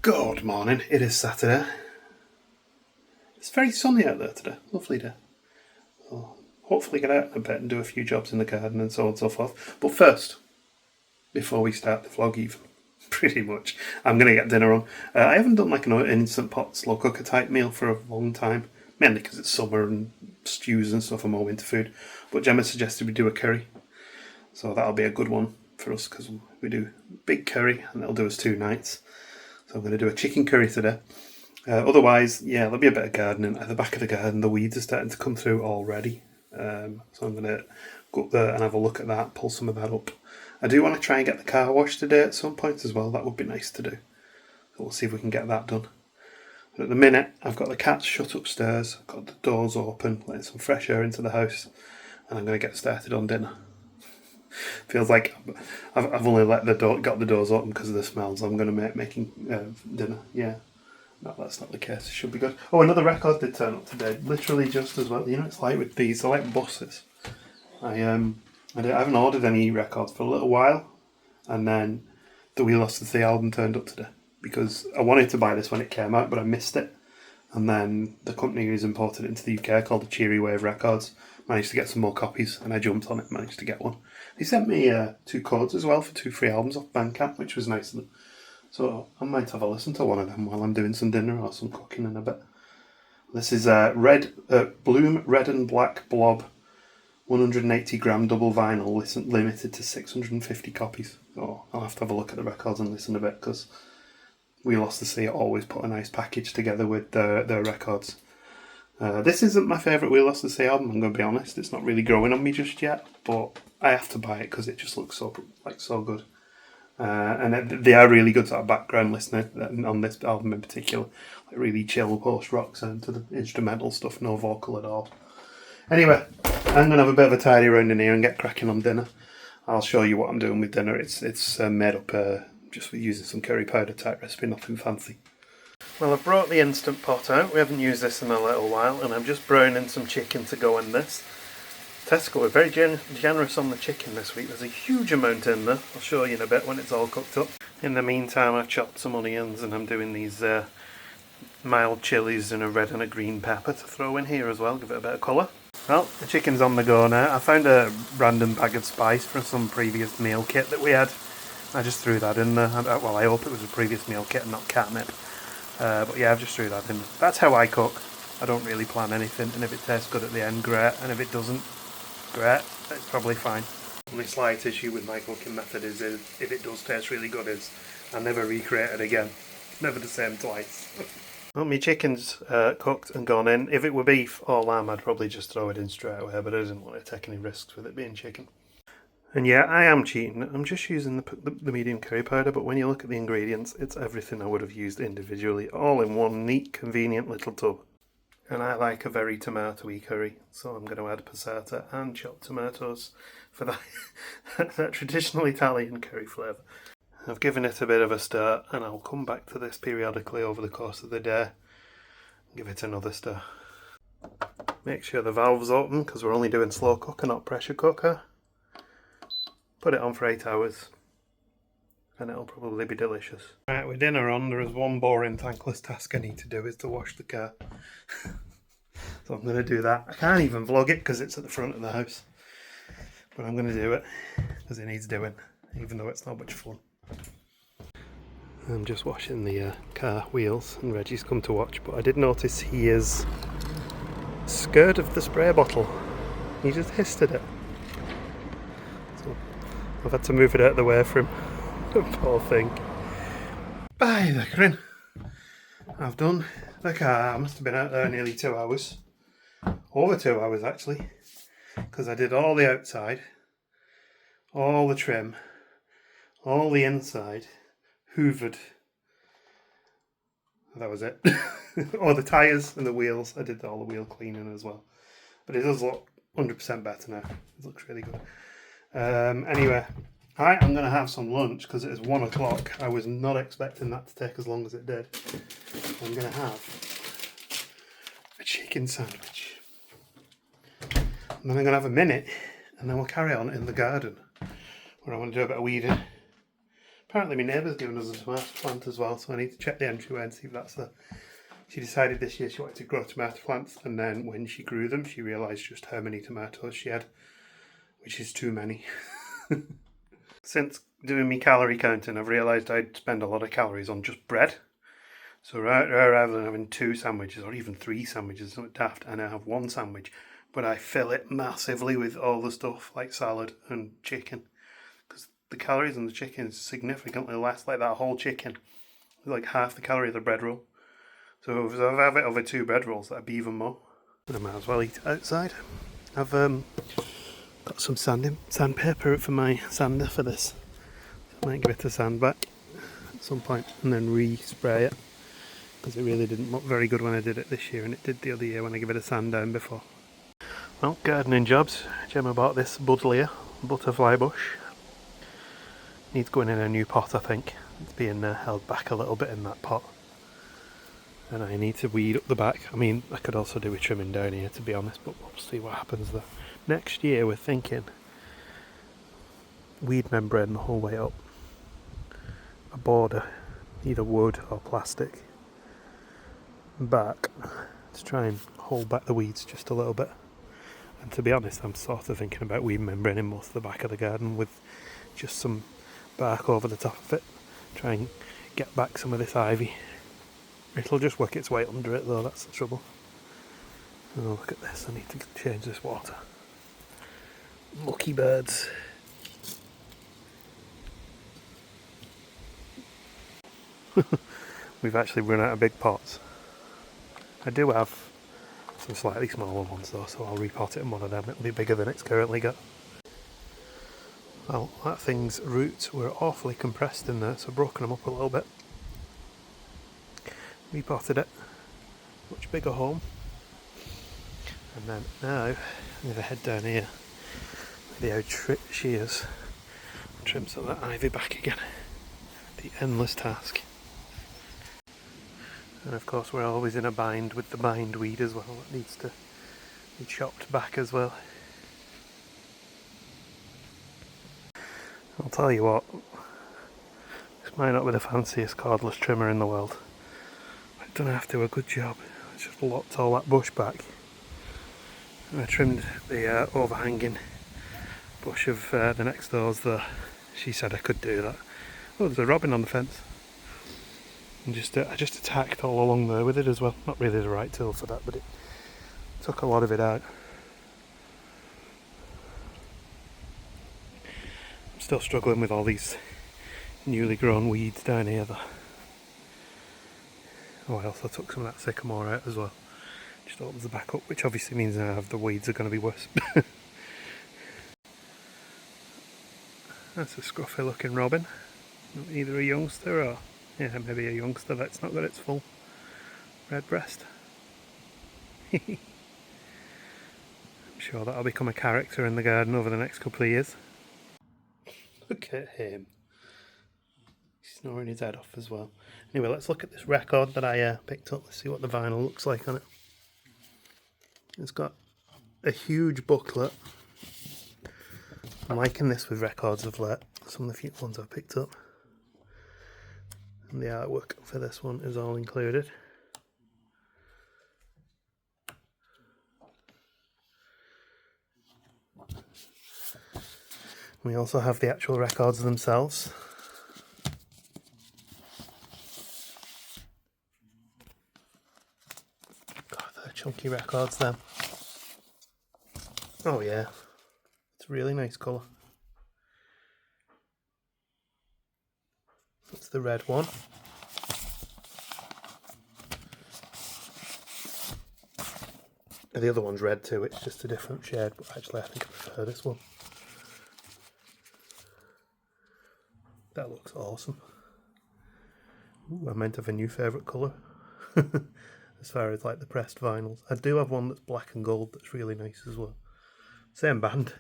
Good morning, it is Saturday. It's very sunny out there today, lovely day. So hopefully get out a bit and do a few jobs in the garden and so on and so forth. But first, before we start the vlog even, pretty much, I'm going to get dinner on. I haven't done like an instant pot slow cooker type meal for a long time, mainly because it's summer and stews and stuff are more winter food. But Gemma suggested we do a curry, so that'll be a good one for us because we do big curry and it'll do us 2 nights. So I'm going to do a chicken curry today. Otherwise, yeah, there'll be a bit of gardening. At the back of the garden, the weeds are starting to come through already. So I'm going to go up there and have a look at that, pull some of that up. I do want to try and get the car washed today at some point as well. That would be nice to do. So we'll see if we can get that done. But at the minute, I've got the cats shut upstairs. I've got the doors open, letting some fresh air into the house. And I'm going to get started on dinner. Feels like I've only got the doors open because of the smells. I'm going to making dinner. Yeah, no, that's not the case. It should be good. Oh, another record did turn up today. Literally just as well. You know, it's like with these. They're like buses. I haven't ordered any records for a little while, and then the We Lost the Sea album turned up today because I wanted to buy this when it came out, but I missed it. And then the company who's imported it into the UK called the Cheery Wave Records managed to get some more copies, and I jumped on it, managed to get one. They sent me 2 codes as well for 2 free albums off Bandcamp, which was nice of them. So I might have a listen to one of them while I'm doing some dinner or some cooking in a bit. This is Bloom Red and Black Blob 180 gram double vinyl, limited to 650 copies. So I'll have to have a look at the records and listen a bit because We Lost the Sea always put a nice package together with their records. This isn't my favourite We Lost the Sea album, I'm going to be honest. It's not really growing on me just yet, but I have to buy it because it just looks so good. And they are really good sort of background listening on this album in particular. Like really chill post-rock sound to the instrumental stuff, no vocal at all. Anyway, I'm going to have a bit of a tidy around in here and get cracking on dinner. I'll show you what I'm doing with dinner. It's made up just with using some curry powder type recipe, nothing fancy. Well, I've brought the Instant Pot out. We haven't used this in a little while, and I'm just browning some chicken to go in this. Tesco are very generous on the chicken this week. There's a huge amount in there. I'll show you in a bit when it's all cooked up. In the meantime, I've chopped some onions and I'm doing these mild chilies and a red and a green pepper to throw in here as well, give it a bit of colour. Well, the chicken's on the go now. I found a random bag of spice from some previous meal kit that we had. I just threw that in there. Well, I hope it was a previous meal kit and not catnip. But yeah, I've just threw that in. That's how I cook. I don't really plan anything, and if it tastes good at the end, great. And if it doesn't, great. It's probably fine. The only slight issue with my cooking method is if it does taste really good, is I never recreate it again. Never the same twice. Well, my chicken's cooked and gone in. If it were beef or lamb, I'd probably just throw it in straight away, but I didn't want to take any risks with it being chicken. And yeah, I am cheating. I'm just using the medium curry powder, but when you look at the ingredients, it's everything I would have used individually, all in one neat, convenient little tub. And I like a very tomatoey curry, so I'm going to add passata and chopped tomatoes for that traditional Italian curry flavour. I've given it a bit of a stir, and I'll come back to this periodically over the course of the day. Give it another stir. Make sure the valve's open, because we're only doing slow cooker, not pressure cooker. Put it on for 8 hours and it'll probably be delicious. Right, with dinner on, there is one boring thankless task I need to do, is to wash the car. So I'm going to do that. I can't even vlog it because it's at the front of the house. But I'm going to do it because it needs doing, even though it's not much fun. I'm just washing the car wheels and Reggie's come to watch, but I did notice he is scared of the spray bottle. He just hissed at it. I've had to move it out of the way for him. Poor thing. By the grin. I've done the car. I must have been out there nearly 2 hours. Over 2 hours actually. Because I did all the outside, all the trim, all the inside, hoovered. That was it. Oh, the tyres and the wheels. I did all the wheel cleaning as well. But it does look 100% better now. It looks really good. Anyway, I'm going to have some lunch because it is 1 o'clock. I was not expecting that to take as long as it did. I'm going to have a chicken sandwich. And then I'm going to have a minute and then we'll carry on in the garden where I want to do a bit of weeding. Apparently my neighbour's given us a tomato plant as well, so I need to check the entryway and see if that's the... She decided this year she wanted to grow tomato plants, and then when she grew them she realised just how many tomatoes she had, which is too many. Since doing my calorie counting, I've realised I'd spend a lot of calories on just bread. So rather than having 2 sandwiches or even 3 sandwiches, something daft, and I have 1 sandwich, but I fill it massively with all the stuff like salad and chicken, because the calories in the chicken is significantly less. Like that whole chicken is like half the calorie of the bread roll. So if I have it over 2 bread rolls, that'd be even more. But I might as well eat outside. I've got some sandpaper for my sander for this. I might give it a sand back at some point and then re-spray it, because it really didn't look very good when I did it this year, and it did the other year when I gave it a sand down before. Well, gardening jobs. Gemma bought this buddleia, butterfly bush. Needs going in a new pot, I think. It's being held back a little bit in that pot. And I need to weed up the back. I mean, I could also do with trimming down here, to be honest, but we'll see what happens there. Next year we're thinking weed membrane the whole way up. A border, either wood or plastic, back to try and hold back the weeds just a little bit. And to be honest, I'm sort of thinking about weed membrane in most of the back of the garden with just some bark over the top of it. Try and get back some of this ivy. It'll just work its way under it though, that's the trouble. Oh, look at this, I need to change this water. Lucky birds. We've actually run out of big pots. I do have some slightly smaller ones though, so I'll repot it in one of them. It'll be bigger than it's currently got. Well, that thing's roots were awfully compressed in there, so I've broken them up a little bit. Repotted it. Much bigger home. And then now I'm going to head down here with the old shears and trim some of that ivy back again. The endless task. And of course we're always in a bind with the bindweed as well. That needs to be chopped back as well. I'll tell you what, this might not be the fanciest cordless trimmer in the world. But it doesn't have to do a good job. I just locked all that bush back. And I trimmed the overhanging bush of the next doors there. She said I could do that. Oh, there's a robin on the fence. And I just attacked all along there with it as well. Not really the right tool for that, but it took a lot of it out. I'm still struggling with all these newly grown weeds down here though. Oh, I also took some of that sycamore out as well. Just opens the back up, which obviously means now the weeds are going to be worse. That's a scruffy looking robin. Either a youngster or, yeah, maybe a youngster that's not got its full red breast. I'm sure that'll become a character in the garden over the next couple of years. Look at him. He's snoring his head off as well. Anyway, let's look at this record that I picked up. Let's see what the vinyl looks like on it. It's got a huge booklet. I'm liking this with records of late. Some of the few ones I've picked up. And the artwork for this one is all included. We also have the actual records themselves. God, they're chunky records then. Oh yeah, it's a really nice colour. That's the red one. The other one's red too, it's just a different shade, but actually I think I prefer this one. That looks awesome. Ooh, I meant to have a new favourite colour. As far as like the pressed vinyls. I do have one that's black and gold that's really nice as well. Same band.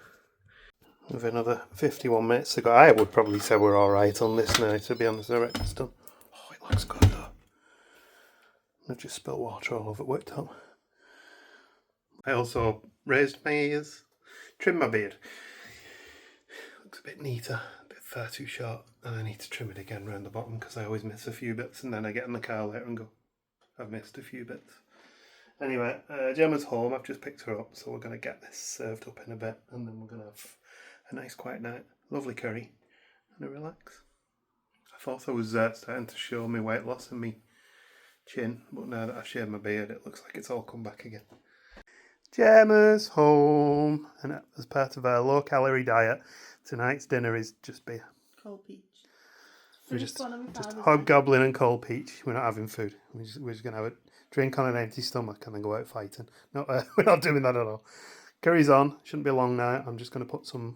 With another 51 minutes to go. I would probably say we're alright on this now, to be honest. I reckon it's done. Oh, it looks good though. I've just spilled water all over the worktop. I also raised my ears, trimmed my beard. Looks a bit neater, a bit far too short and I need to trim it again around the bottom because I always miss a few bits and then I get in the car later and go, I've missed a few bits. Anyway, Gemma's home. I've just picked her up, so we're going to get this served up in a bit and then we're going to have a nice quiet night. Lovely curry and a relax. I thought I was starting to show me weight loss and me chin, but now that I've shaved my beard it looks like it's all come back again. Gemma's home, and as part of our low calorie diet, tonight's dinner is just beer. Cold peach. We're just hobgoblin and cold peach. We're not having food. We're just going to have a drink on an empty stomach and then go out fighting. No, we're not doing that at all. Curry's on. Shouldn't be a long night. I'm just going to put some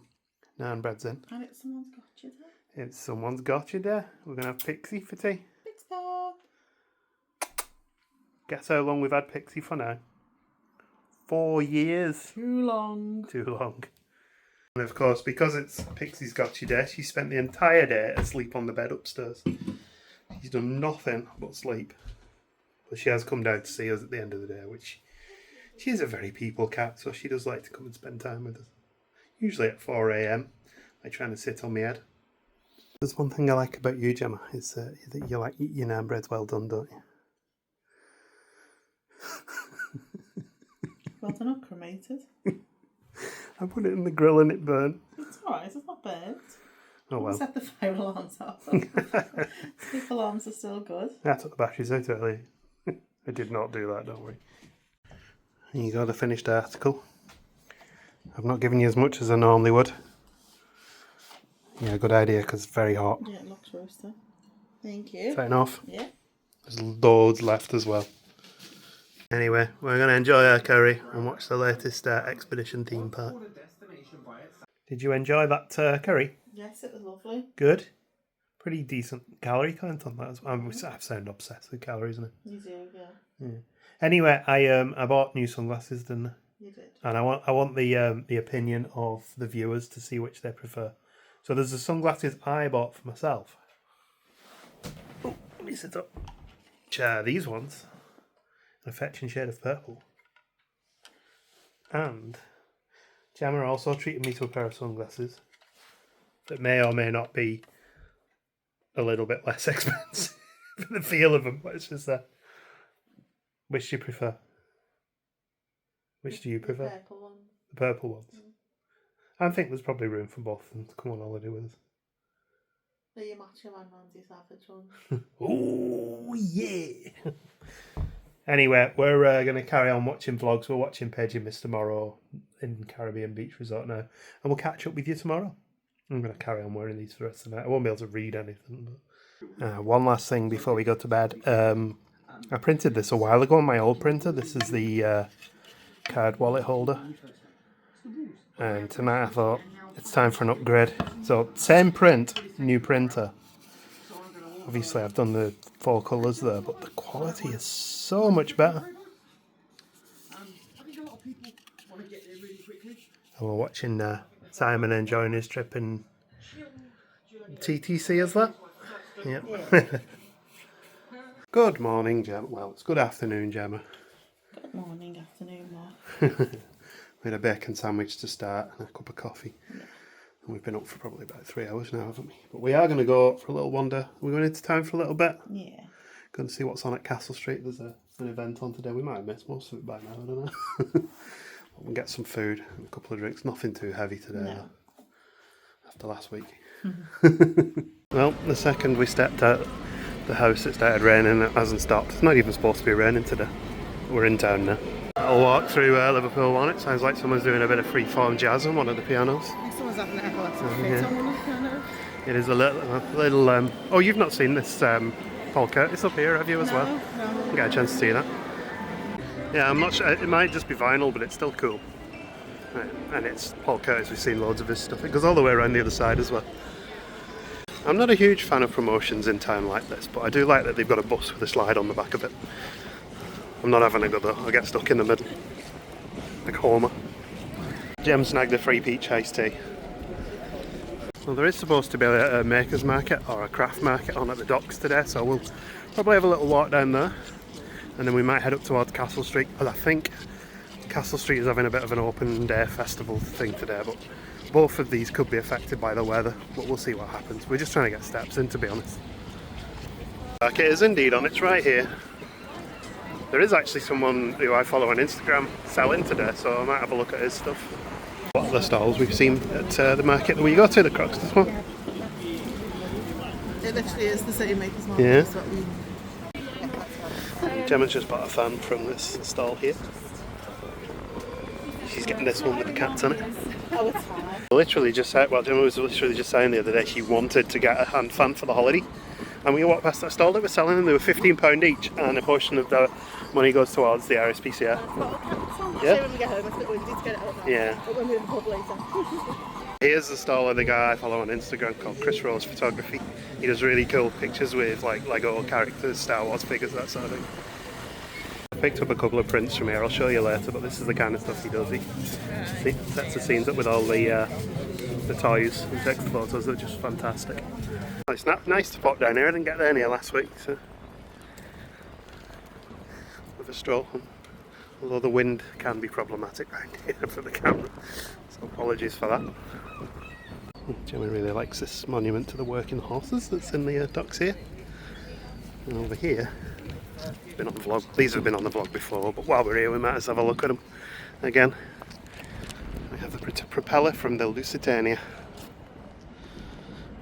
naan breads in. And it's someone's got you there. It's someone's got you there. We're going to have Pixie for tea. Pixie. Guess how long we've had Pixie for now? 4 years. Too long. Too long. And of course, because it's Pixie's got you there, she spent the entire day asleep on the bed upstairs. She's done nothing but sleep. But she has come down to see us at the end of the day, which she is a very people cat, so she does like to come and spend time with us. Usually at 4 AM, I try to sit on my head. There's one thing I like about you, Gemma, is that you like your naan breads well done, don't you? Well, they're not cremated. I put it in the grill and it burned. It's alright, it's not burnt. Oh well. Set the fire alarms off. Sleep alarms are still good. I took the batteries out earlier. I did not do that, don't worry. Here you go, the finished article. I've not given you as much as I normally would. Yeah, good idea because it's very hot. Yeah, it looks roasted. Thank you. Fair enough. Yeah. There's loads left as well. Anyway, we're going to enjoy our curry and watch the latest Expedition theme park. Did you enjoy that curry? Yes, it was lovely. Good. Pretty decent calorie count on that as well. I sound obsessed with calories, isn't it? You do, yeah. Anyway, I bought new sunglasses, didn't I? You did. And I want the opinion of the viewers to see which they prefer. So there's the sunglasses I bought for myself. Oh, let me sit up. These ones. A fetching shade of purple. And Gemma also treated me to a pair of sunglasses that may or may not be a little bit less expensive for the feel of them. But it's just that. Which do you prefer? Which do you prefer? The purple ones. The purple ones. I think there's probably room for both of them to come on holiday with us. Are you Macho Man Randy Savage ones? Oh, yeah! Anyway, we're going to carry on watching vlogs. We're watching Paige and Miss tomorrow in Caribbean Beach Resort now. And we'll catch up with you tomorrow. I'm going to carry on wearing these for the rest of the night. I won't be able to read anything. But... one last thing before we go to bed. I printed this a while ago on my old printer. This is the card wallet holder. And tonight I thought it's time for an upgrade. So same print, new printer. Obviously I've done the 4 colours there, but the quality is so much better. And we're watching Simon enjoying his trip in TTC, is that? Yep. Good morning, Gemma. Well, it's good afternoon, Gemma. Good morning, afternoon, Mark. We had a bacon sandwich to start and a cup of coffee. Yeah. And we've been up for probably about 3 hours now, haven't we? But we are going to go for a little wander. We're going into town for a little bit. Yeah. Going to see what's on at Castle Street. There's an event on today. We might have missed most of it by now, I don't know. We'll get some food and a couple of drinks. Nothing too heavy today, though, after last week. Well, the second we stepped out the house, it started raining and it hasn't stopped. It's not even supposed to be raining today. We're in town now. I'll walk through Liverpool One. It sounds like someone's doing a bit of free-form jazz on one of the pianos. Someone's having an epileptic fit on one of the pianos. It is a little oh, you've not seen this Paul Curtis up here, have you, as well? No. You get a chance to see that. Yeah, I'm not sure. It might just be vinyl, but it's still cool. Right. And it's Paul Curtis. We've seen loads of his stuff. It goes all the way around the other side as well. I'm not a huge fan of promotions in town like this, but I do like that they've got a bus with a slide on the back of it. I'm not having a go though. I'll get stuck in the middle. Like Homer. Jem snagged a free peach iced tea. Well, there is supposed to be a maker's market or a craft market on at the docks today, so we'll probably have a little walk down there. And then we might head up towards Castle Street. Well, I think Castle Street is having a bit of an open day festival thing today, but Both of these could be affected by the weather, but we'll see what happens. We're just trying to get steps in, to be honest. Market is indeed on its right here. There is actually someone who I follow on Instagram selling today, so I might have a look at his stuff. What other stalls we've seen at the market that we go to, the Croxters one? It literally is the same make as well. Yeah. That's what we... Gemma's just bought a fan from this stall here. She's getting this one with the cats on it. Oh, it's fine. Literally just said, well, Gemma was literally just saying the other day she wanted to get a hand fan for the holiday. And we walked past that stall that was selling them, they were £15 each, and a portion of the money goes towards the RSPCA. Yeah. When we get home, it's a bit windy to get it out now. Yeah. But when we're in the pub later. Here's the stall of the guy I follow on Instagram called Chris Rose Photography. He does really cool pictures with like Lego characters, Star Wars figures, that sort of thing. I picked up a couple of prints from here, I'll show you later, but this is the kind of stuff he does. He sets the scenes up with all the toys and takes the photos, they're just fantastic. It's nice to pop down here, I didn't get down here last week, so with a stroll. Although the wind can be problematic around here for the camera, so apologies for that. Gemma really likes this monument to the working horses that's in the docks here. And over here, been on the vlog. These have been on the vlog before, but while we're here we might as well have a look at them again. We have the propeller from the Lusitania.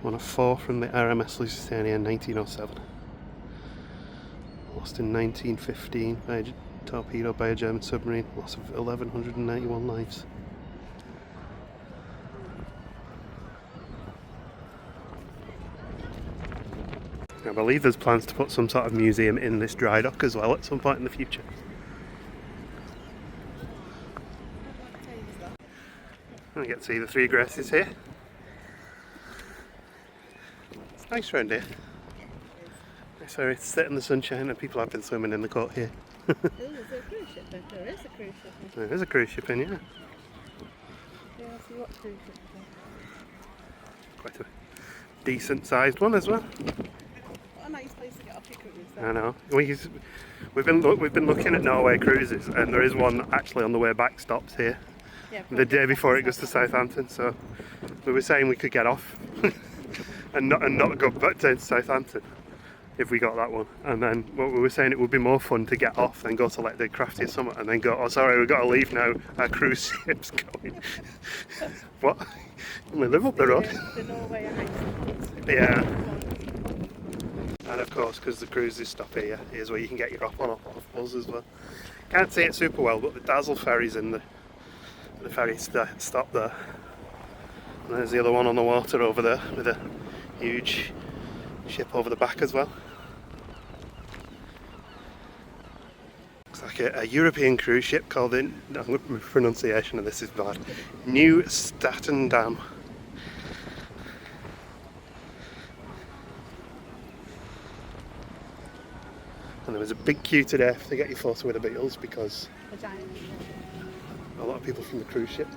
One of 4 from the RMS Lusitania in 1907. Lost in 1915 by a torpedo by a German submarine. Loss of 1,191 lives. I believe there's plans to put some sort of museum in this dry dock as well at some point in the future. I get to see the 3 Graces here. It's nice round here. Sorry, it's set in the sunshine and people have been swimming in the court here. Ooh, is there a cruise ship then? There is a cruise ship then. There is a cruise ship in, yeah. Yeah, I see what cruise ship is. Quite a decent sized one as well. What a nice place to get off your cruise then. I know. We've been looking at Norway cruises, and there is one actually on the way back stops here. Yeah, The day before it goes to Southampton, so we were saying we could get off and not go back to Southampton if we got that one. And then what we were saying, it would be more fun to get off than go to like the Crafty Summit and then go, oh sorry, we've got to leave now, our cruise ship's going. What? We live up the road. The Norway and Iceland. Yeah. And of course, because the cruises stop here, here's where you can get your off buzz as well. Can't see it super well, but the Dazzle ferry's in the ferry stop there. And there's the other one on the water over there with a huge ship over the back as well. Looks like a European cruise ship called the pronunciation of this is bad. New Statendam. And there was a big queue today to get your photo with the Beatles because a lot of people from the cruise ship.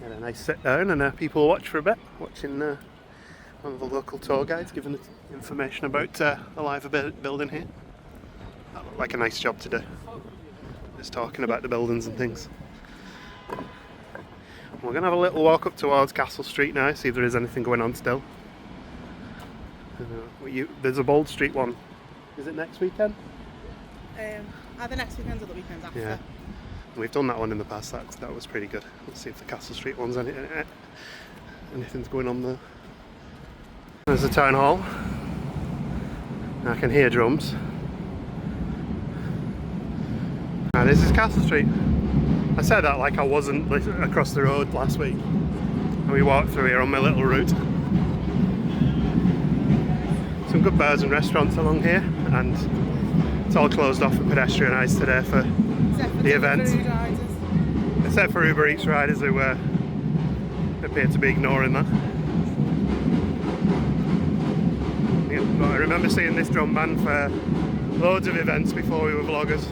Had a nice sit down and people watch for a bit, watching one of the local tour guides giving information about the live building here. That looked like a nice job to do, just talking about the buildings and things. We're going to have a little walk up towards Castle Street now, see if there is anything going on still. There's a Bold Street one. Is it next weekend? Either next weekend or the weekend after. Yeah. We've done that one in the past, that was pretty good. Let's see if the Castle Street one's anything's going on there. There's the town hall. I can hear drums. And this is Castle Street. I said that like I wasn't across the road last week. And we walked through here on my little route. Some good bars and restaurants along here, and it's all closed off for pedestrianised today for the event. Except for Uber Eats riders who appear to be ignoring that. Yeah, but I remember seeing this drum band for loads of events before we were vloggers.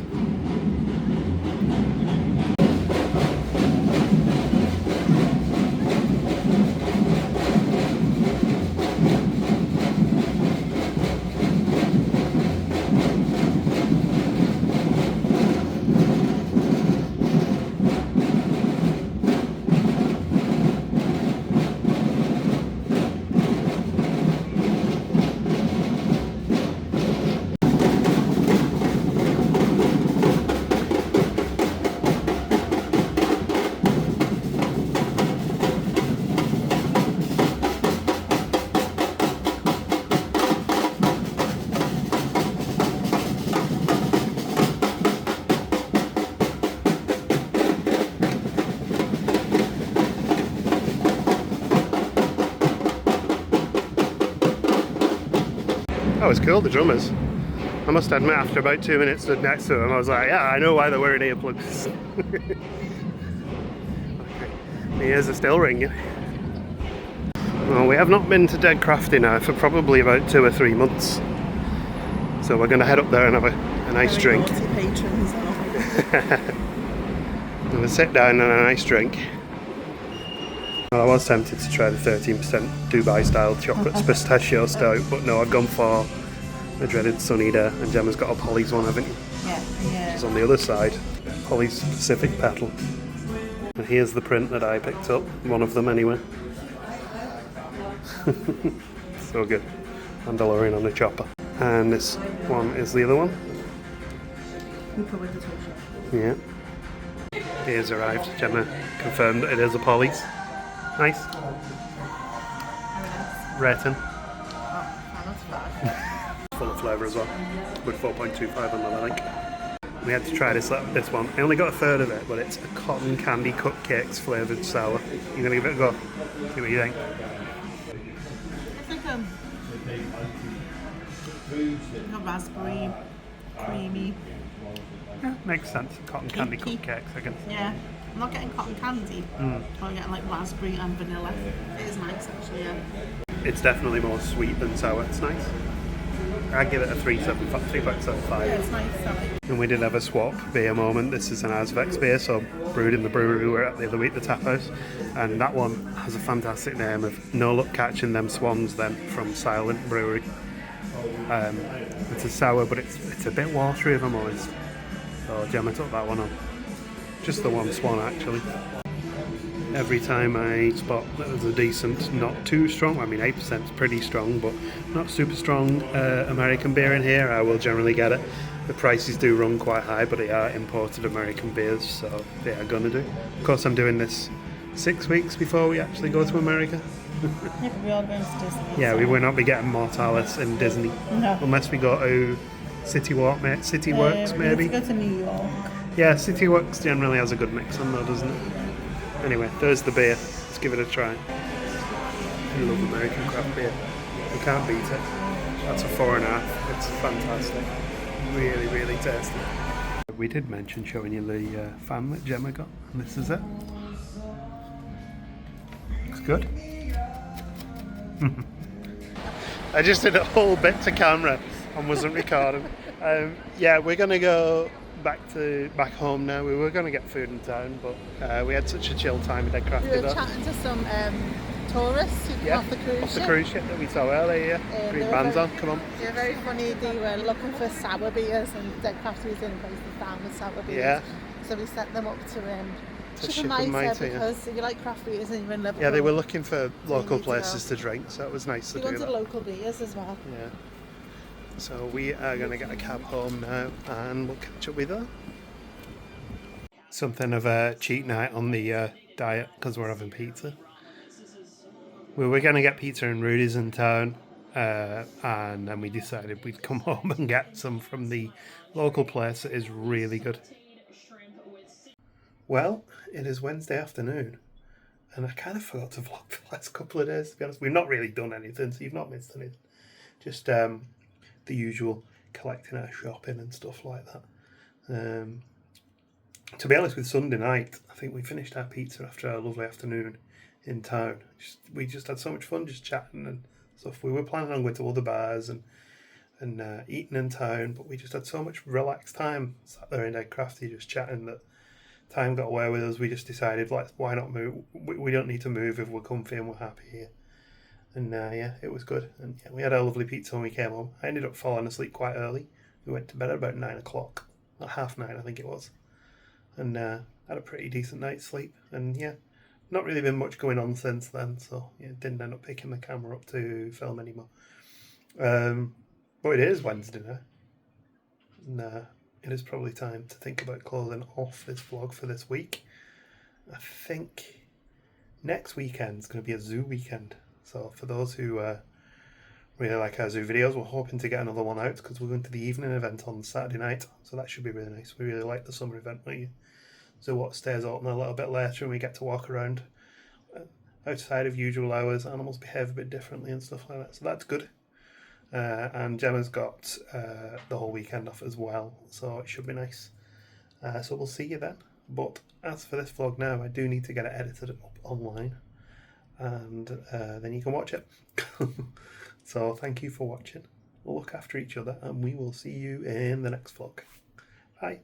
was cool, the drummers. I must admit, after about 2 minutes stood next to them, I was like, yeah, I know why they're wearing earplugs. Okay. The ears are still ringing. Well, we have not been to Dead Crafty now for probably about 2 or 3 months. So we're going to head up there and have a nice drink. And we'll sit down and have a nice drink. Well, I was tempted to try the 13% Dubai style chocolate pistachio stout, but no, I've gone for the dreaded Sunny Day, and Gemma's got a Polly's one, haven't you? Yeah. Which is on the other side, Polly's Pacific Petal. And here's the print that I picked up, one of them anyway. So good. Mandalorian on the chopper. And this one is the other one. Yeah. Here's arrived. Gemma confirmed that it is a Polly's. Nice. Rating. Full of flavour as well. With 4.25 on that, I think. We had to try this one. I only got a third of it, but it's a cotton candy cupcakes flavoured sour. You're going to give it a go? See what you think. It's like a raspberry, creamy. Yeah, makes sense. Cotton candy cupcakes, I guess. Yeah. I'm not getting cotton candy. I'm getting like raspberry and vanilla. It is nice actually, yeah. It's definitely more sweet than sour. It's nice. I'd give it a 3.75. Yeah, it's nice. And we did have a swap beer moment. This is an Azvex beer, so brewed in the brewery we were at the other week, the tap house. And that one has a fantastic name of No Luck Catching Them Swans then, from Silent Brewery. It's a sour, but it's a bit watery if I'm honest. So Gemma took that one on. Just the one swan actually. Every time I spot that there's a decent, not too strong, I mean 8% is pretty strong, but not super strong American beer in here, I will generally get it. The prices do run quite high, but they are imported American beers, so they are going to do. Of course, I'm doing this 6 weeks before we actually go to America. Yeah, but we are going to Disney. Yeah, we will not be getting Mortalis in Disney. No. Unless we go to City Works maybe. We go to New York. Yeah, City Works generally has a good mix on though, doesn't it? Anyway, there's the beer. Let's give it a try. I love American craft beer. You can't beat it. That's a 4.5. It's fantastic. Really, really tasty. We did mention showing you the fan that Gemma got, and this is it. Looks good. I just did a whole bit to camera and wasn't recording. Yeah, we're gonna go back home now. We were going to get food in town, but we had such a chill time with Dead Crafty. We were chatting to some tourists who come off the cruise ship. The cruise ship that we saw earlier, yeah. Green bands on, come on. They were very funny. They were looking for sour beers, and Dead Crafty was in a place to stand with sour beers. Yeah. So we sent them up to Ship and Mitre, because if you like craft beers and you're in Liverpool. Yeah, they were looking for local places to drink, so it was nice to do that. We wanted local beers as well. Yeah. So we are going to get a cab home now, and we'll catch up with her. Something of a cheat night on the diet because we're having pizza. We were going to get pizza in Rudy's in town, and then we decided we'd come home and get some from the local place. It is really good. Well, it is Wednesday afternoon, and I kind of forgot to vlog the last couple of days, to be honest. We've not really done anything, so you've not missed anything. Just the usual collecting our shopping and stuff like that. To be honest, with Sunday night, I think we finished our pizza after our lovely afternoon in town. We just had so much fun just chatting and stuff. We were planning on going to other bars and eating in town, but we just had so much relaxed time sat there in Dead Crafty just chatting that time got away with us. We just decided, why not move? We don't need to move if we're comfy and we're happy here. And yeah, it was good. And yeah, we had our lovely pizza when we came home. I ended up falling asleep quite early. We went to bed at about 9 o'clock, or 9:30 I think it was. And had a pretty decent night's sleep. And yeah, not really been much going on since then, so yeah, didn't end up picking the camera up to film anymore. But it is Wednesday now, and it is probably time to think about closing off this vlog for this week. I think next weekend is going to be a zoo weekend, so for those who really like our zoo videos, we're hoping to get another one out because we're going to the evening event on Saturday night, so that should be really nice. We really like the summer event, don't you? So what stays open a little bit later and we get to walk around outside of usual hours. Animals behave a bit differently and stuff like that, so that's good. and Gemma's got the whole weekend off as well, so it should be nice. So we'll see you then. But as for this vlog now, I do need to get it edited up online, and then you can watch it. So thank you for watching. We'll look after each other, and we will see you in the next vlog. Bye.